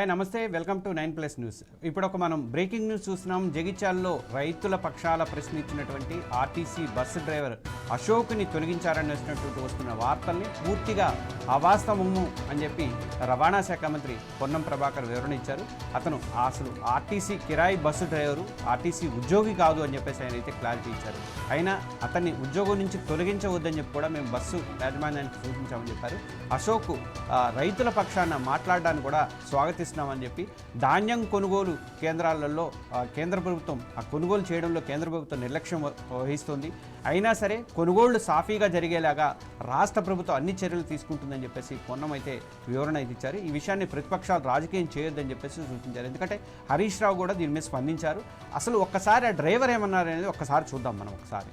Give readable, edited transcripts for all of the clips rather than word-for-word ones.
Hi నమస్తే, welcome to 9+ news. ఇప్పుడు మనం బ్రేకింగ్ న్యూస్ చూస్తున్నాం. జగిత్యాలలో రైతుల పక్షాల ప్రశ్నించినటువంటి ఆర్టీసీ బస్సు డ్రైవర్ అశోక్ని తొలగించారని వస్తున్న వార్తల్ని పూర్తిగా అవాస్తవము అని చెప్పి రవాణా శాఖ మంత్రి పొన్నం ప్రభాకర్ వివరణ ఇచ్చారు. అతను అసలు ఆర్టీసీ కిరాయి బస్సు డ్రైవరు, ఆర్టీసీ ఉద్యోగి కాదు అని చెప్పేసి ఆయన అయితే క్లారిటీ ఇచ్చారు. అయినా అతన్ని ఉద్యోగం నుంచి తొలగించవద్దని చెప్పి కూడా మేము బస్సు యాజమాన్యానికి సూచించామని చెప్పారు. అశోక్ రైతుల పక్షాన మాట్లాడడానికి కూడా స్వాగతిస్తున్నామని చెప్పి ధాన్యం కొనుగోలు కేంద్రాలలో కేంద్ర ప్రభుత్వం కొనుగోలు చేయడంలో కేంద్ర ప్రభుత్వం నిర్లక్ష్యం వహిస్తుంది. అయినా సరే కొనుగోళ్లు సాఫీగా జరిగేలాగా రాష్ట్ర ప్రభుత్వం అన్ని చర్యలు తీసుకుంటుందని చెప్పేసి పొన్నం అయితే వివరణ అయితే ఇచ్చారు. ఈ విషయాన్ని ప్రతిపక్షాలు రాజకీయం చేయొద్దని చెప్పేసి సూచించారు. ఎందుకంటే హరీష్ రావు కూడా దీని మీద స్పందించారు. అసలు ఒక్కసారి ఆ డ్రైవర్ ఏమన్నారు అనేది ఒక్కసారి చూద్దాం మనం. ఒకసారి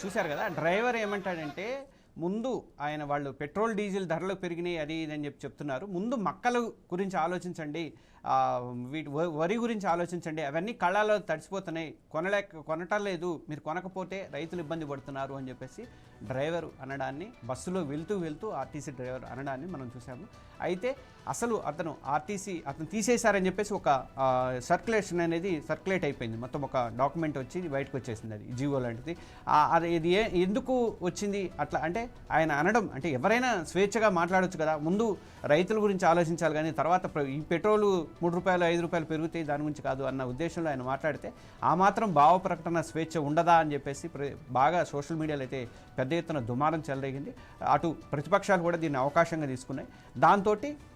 చూశారు కదా, డ్రైవర్ ఏమంటాడంటే ముందు ఆయన వాళ్ళు పెట్రోల్ డీజిల్ ధరలు పెరిగినాయి అది ఇదని చెప్తున్నారు. ముందు మక్కల గురించి ఆలోచించండి, వరి గురించి ఆలోచించండి, అవన్నీ కళ్ళలో తడిసిపోతున్నాయి, కొనటం లేదు, మీరు కొనకపోతే రైతులు ఇబ్బంది పడుతున్నారు అని చెప్పేసి డ్రైవర్ అనడాన్ని, బస్సులో వెళ్తూ ఆర్టీసీ డ్రైవర్ అనడాన్ని మనం చూసాము. అయితే అసలు అతను తీసేశారని చెప్పేసి ఒక సర్క్యులేట్ అయిపోయింది. మొత్తం ఒక డాక్యుమెంట్ వచ్చి బయటకు వచ్చేసింది, అది జీవో లాంటిది. అది ఇది ఎందుకు వచ్చింది అట్లా అంటే ఆయన అనడం అంటే ఎవరైనా స్వేచ్ఛగా మాట్లాడవచ్చు కదా, ముందు రైతుల గురించి ఆలోచించాలి కానీ తర్వాత ఈ పెట్రోలు 3 రూపాయలు 5 రూపాయలు పెరుగుతాయి దాని గురించి కాదు అన్న ఉద్దేశంలో ఆయన మాట్లాడితే ఆ మాత్రం భావ ప్రకటన స్వేచ్ఛ ఉండదా అని చెప్పేసి బాగా సోషల్ మీడియాలో అయితే పెద్ద ఎత్తున దుమారం చెలరేగింది. అటు ప్రతిపక్షాలు కూడా దీన్ని అవకాశంగా తీసుకున్నాయి. దాంతో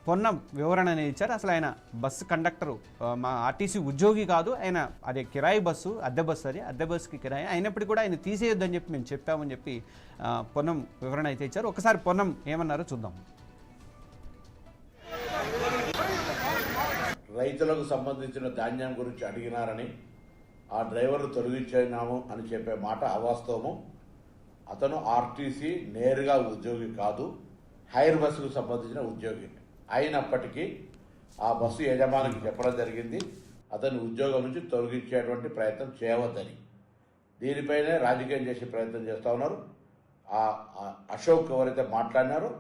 పొన్నం వివరణ అనేది ఇచ్చారు. అసలు ఆయన బస్సు కండక్టరు, మా ఆర్టీసీ ఉద్యోగి కాదు, ఆయన అదే కిరాయి బస్సు, అద్దె బస్సు, అది అద్దె బస్సుకి కిరాయి అయినప్పటికీ కూడా ఆయన తీసేయొద్దని చెప్పి మేము చెప్పామని చెప్పి పొన్నం వివరణ అయితే ఇచ్చారు. ఒకసారి పొన్నం ఏమన్నారో చూద్దాం. రైతులకు సంబంధించిన ధాన్యం గురించి అడిగినారని ఆ డ్రైవర్ తొలగించినాము అని చెప్పే మాట అవాస్తవము. అతను ఆర్టీసీ నేరుగా ఉద్యోగి కాదు, హైర్ బస్సుకు సంబంధించిన ఉద్యోగి. అయినప్పటికీ ఆ బస్సు యజమానికి చెప్పడం జరిగింది అతని ఉద్యోగం నుంచి తొలగించేటువంటి ప్రయత్నం చేయవద్దని. దీనిపైనే రాజకీయం చేసే ప్రయత్నం చేస్తూ ఉన్నారు. ఆ అశోక్ ఎవరైతే మాట్లాడినారో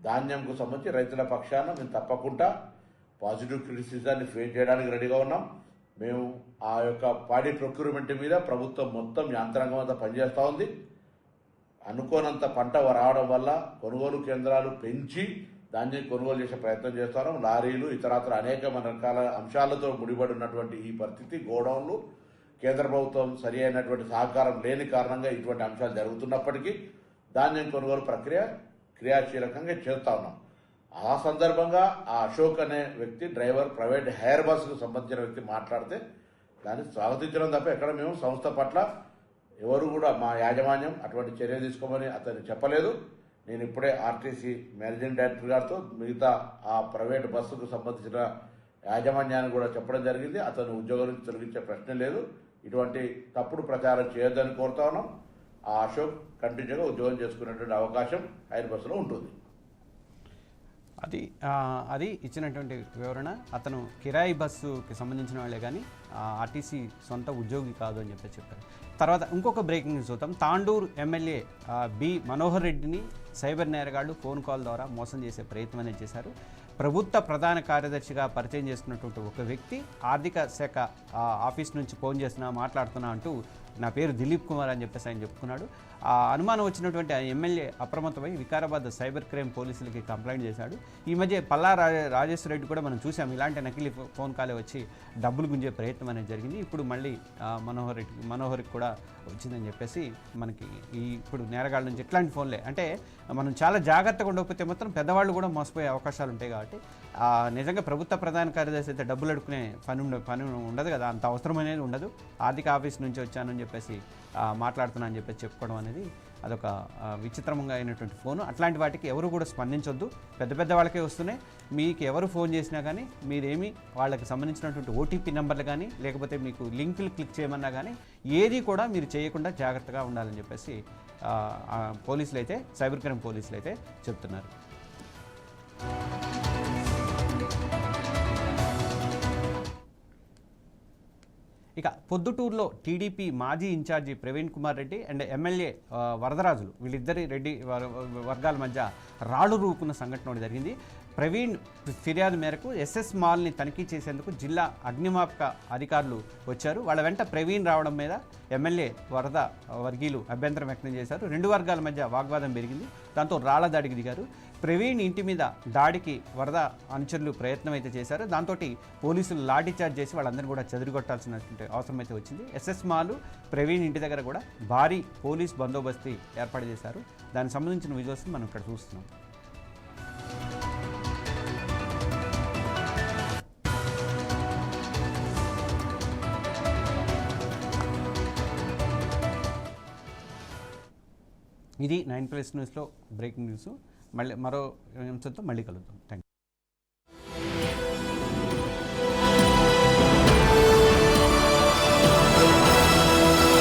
ధాన్యంకు సంబంధించి రైతుల పక్షాన మేము తప్పకుండా పాజిటివ్ క్రిటిసిజాన్ని ఫేస్ చేయడానికి రెడీగా ఉన్నాం. మేము ఆ యొక్క పాడి ప్రొక్యూర్మెంట్ మీద ప్రభుత్వం మొత్తం యంత్రాంగం అంతా పనిచేస్తూ ఉంది. అనుకోనంత పంట రావడం వల్ల కొనుగోలు కేంద్రాలు పెంచి ధాన్యం కొనుగోలు చేసే ప్రయత్నం చేస్తున్నాం. లారీలు ఇతరత్ర అనేక రకాల అంశాలతో ముడిపడి ఉన్నటువంటి ఈ పరిస్థితి, గోడౌన్లు, కేంద్ర ప్రభుత్వం సరి అయినటువంటి సహకారం లేని కారణంగా ఇటువంటి అంశాలు జరుగుతున్నప్పటికీ ధాన్యం కొనుగోలు ప్రక్రియ క్రియాశీలకంగా చేస్తూ ఉన్నాం. ఆ సందర్భంగా ఆ అశోక్ అనే వ్యక్తి డ్రైవర్, ప్రైవేట్ హైర్ బస్సుకు సంబంధించిన వ్యక్తి మాట్లాడితే దాన్ని స్వాగతించడం తప్ప ఎక్కడ మేము సంస్థ పట్ల ఎవరు కూడా మా యాజమాన్యం అటువంటి చర్య తీసుకోమని అతను చెప్పలేదు. నేను ఇప్పుడే ఆర్టీసీ మేనేజింగ్ డైరెక్టర్ గారితో మిగతా ఆ ప్రైవేట్ బస్సుకు సంబంధించిన యాజమాన్యాన్ని కూడా చెప్పడం జరిగింది. అతను ఉద్యోగం నుంచి తొలగించే ప్రశ్న లేదు, ఇటువంటి తప్పుడు ప్రచారం చేయొద్దని కోరుతా ఉన్నాం. ఆ అశోక్ కంటిన్యూగా ఉద్యోగం చేసుకునేటువంటి అవకాశం హైర్ బస్సులో ఉంటుంది. అది ఇచ్చినటువంటి వివరణ. అతను కిరాయి బస్సుకి సంబంధించిన వాళ్ళే కానీ ఆర్టీసీ సొంత ఉద్యోగి కాదు అని చెప్పారు. తర్వాత ఇంకొక బ్రేకింగ్ న్యూస్ చూద్దాం. తాండూరు ఎమ్మెల్యే బి మనోహర్ రెడ్డిని సైబర్ నేరగాళ్లు ఫోన్ కాల్ ద్వారా మోసం చేసే ప్రయత్నం అనేది చేశారు. ప్రభుత్వ ప్రధాన కార్యదర్శిగా పరిచయం చేసుకున్నటువంటి ఒక వ్యక్తి ఆర్థిక శాఖ ఆఫీస్ నుంచి ఫోన్ చేస్తున్నా, మాట్లాడుతున్నా అంటూ నా పేరు దిలీప్ కుమార్ అని చెప్పేసి ఆయన చెప్పుకున్నాడు. ఆ అనుమానం వచ్చినటువంటి ఎమ్మెల్యే అప్రమత్తమై వికారాబాద్ సైబర్ క్రైమ్ పోలీసులకి కంప్లైంట్ చేశాడు. ఈ మధ్య పల్లా రాజేశ్వర రెడ్డి కూడా మనం చూసాం, ఇలాంటి నకిలీ ఫోన్ కాలే వచ్చి డబ్బులు గుంజే ప్రయత్నం అనేది జరిగింది. ఇప్పుడు మళ్ళీ మనోహర్కి కూడా వచ్చిందని చెప్పేసి మనకి ఇప్పుడు నేరగాళ్ళ నుంచి ఇట్లాంటి ఫోన్లే అంటే మనం చాలా జాగ్రత్తగా ఉండకపోతే మాత్రం పెద్దవాళ్ళు కూడా మోసపోయే అవకాశాలు ఉంటాయి. కాబట్టి నిజంగా ప్రభుత్వ ప్రధాన కార్యదర్శి అయితే డబ్బులు అడుక్కునే పని ఉండదు కదా, అంత అవసరం అనేది ఉండదు. ఆర్థిక ఆఫీస్ నుంచి వచ్చానని చెప్పేసి మాట్లాడుతున్నా అని చెప్పేసి చెప్పుకోవడం అనేది అదొక విచిత్రంగా అయినటువంటి ఫోను. అట్లాంటి వాటికి ఎవరు కూడా స్పందించొద్దు. పెద్ద పెద్ద వాళ్ళకే వస్తున్నాయి. మీకు ఎవరు ఫోన్ చేసినా కానీ మీరేమి వాళ్ళకి సంబంధించినటువంటి ఓటీపీ నెంబర్లు కానీ లేకపోతే మీకు లింకులు క్లిక్ చేయమన్నా కానీ ఏది కూడా మీరు చేయకుండా జాగ్రత్తగా ఉండాలని చెప్పేసి పోలీసులు అయితే, సైబర్ క్రైమ్ పోలీసులు అయితే చెప్తున్నారు. ఇక పొద్దుటూరులో టీడీపీ మాజీ incharge Praveen Kumar Reddy and MLA Varadarajulu వీళ్ళిద్దరి రెడ్డి వర్గాల మధ్య రాళ్లు రూపుకున్న సంఘటన ఒకటి జరిగింది. ప్రవీణ్ ఫిర్యాదు మేరకు ఎస్ఎస్ మాల్ని తనిఖీ చేసేందుకు జిల్లా అగ్నిమాపక అధికారులు వచ్చారు. వాళ్ళ వెంట ప్రవీణ్ రావడం మీద ఎమ్మెల్యే వరద వర్గీయులు అభ్యంతరం వ్యక్తం చేశారు. రెండు వర్గాల మధ్య వాగ్వాదం పెరిగింది. దాంతో రాళ్ల దాడికి దిగారు. ప్రవీణ్ ఇంటి మీద దాడికి వరద అనుచరులు ప్రయత్నం అయితే చేశారు. దాంతో పోలీసులు లాఠీ చార్జ్ చేసి వాళ్ళందరినీ కూడా చెదరగొట్టాల్సినటువంటి అవసరం అయితే వచ్చింది. ఎస్ఎస్ మాలు ప్రవీణ్ ఇంటి దగ్గర కూడా భారీ పోలీస్ బందోబస్తు ఏర్పాటు చేశారు. దానికి సంబంధించిన విజువల్స్ మనం ఇక్కడ చూస్తున్నాం. ఇది 9+ న్యూస్లో బ్రేకింగ్ న్యూస్. మళ్ళీ మరో అంశంతో మళ్ళీ కలుద్దాం. Thank you.